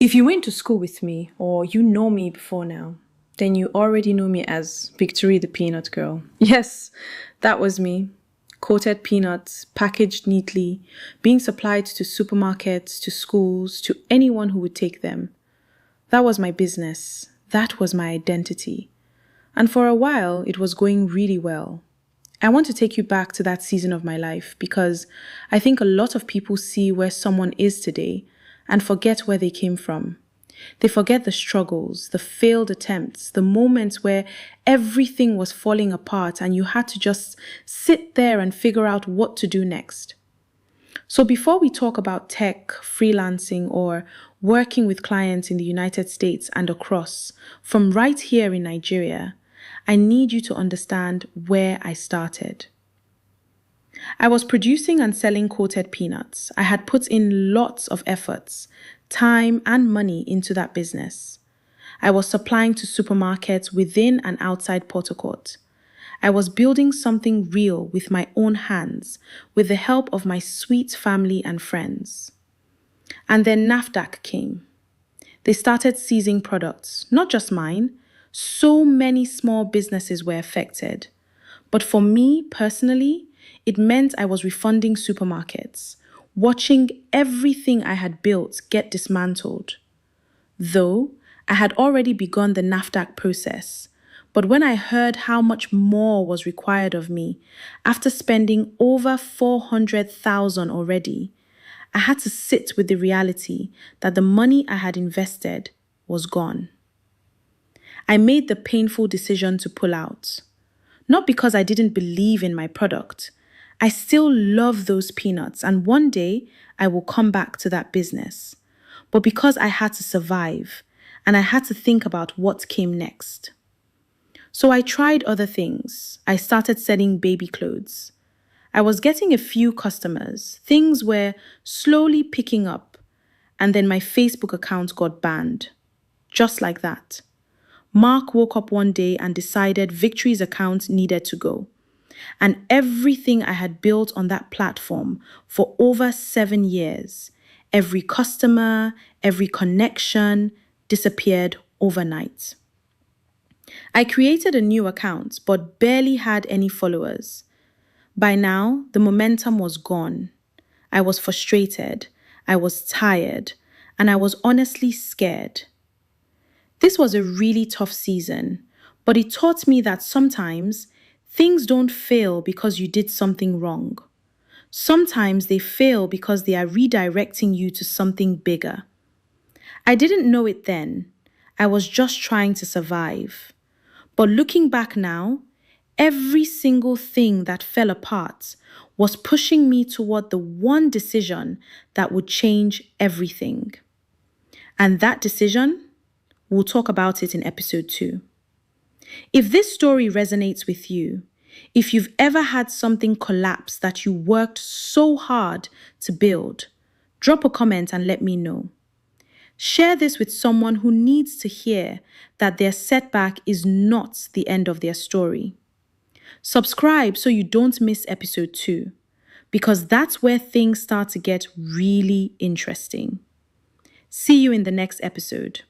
If you went to school with me or you know me before now, then you already know me as Victory the Peanut Girl. Yes, that was me. Coated peanuts, packaged neatly, being supplied to supermarkets, to schools, to anyone who would take them. That was my business. That was my identity. And for a while, it was going really well. I want to take you back to that season of my life because I think a lot of people see where someone is today and forget where they came from. They forget the struggles, the failed attempts, the moments where everything was falling apart and you had to just sit there and figure out what to do next. So before we talk about tech, freelancing, or working with clients in the United States and across, from right here in Nigeria, I need you to understand where I started. I was producing and selling coated peanuts. I had put in lots of efforts, time, and money into that business. I was supplying to supermarkets within and outside Port Harcourt. I was building something real with my own hands, with the help of my sweet family and friends. And then NAFDAC came. They started seizing products, not just mine. So many small businesses were affected. But for me personally, it meant I was refunding supermarkets, watching everything I had built get dismantled. Though I had already begun the NAFDAC process, but when I heard how much more was required of me, after spending over 400,000 already, I had to sit with the reality that the money I had invested was gone. I made the painful decision to pull out. Not because I didn't believe in my product. I still love those peanuts, and one day I will come back to that business. But because I had to survive, and I had to think about what came next. So I tried other things. I started selling baby clothes. I was getting a few customers. Things were slowly picking up, and then my Facebook account got banned. Just like that. Mark woke up one day and decided Victory's account needed to go. And everything I had built on that platform for over 7 years, every customer, every connection, disappeared overnight. I created a new account but barely had any followers. By now, the momentum was gone. I was frustrated, I was tired, and I was honestly scared. This was a really tough season, but it taught me that sometimes things don't fail because you did something wrong. Sometimes they fail because they are redirecting you to something bigger. I didn't know it then. I was just trying to survive. But looking back now, every single thing that fell apart was pushing me toward the one decision that would change everything. And that decision, we'll talk about it in episode 2. If this story resonates with you, if you've ever had something collapse that you worked so hard to build, drop a comment and let me know. Share this with someone who needs to hear that their setback is not the end of their story. Subscribe so you don't miss episode 2, because that's where things start to get really interesting. See you in the next episode.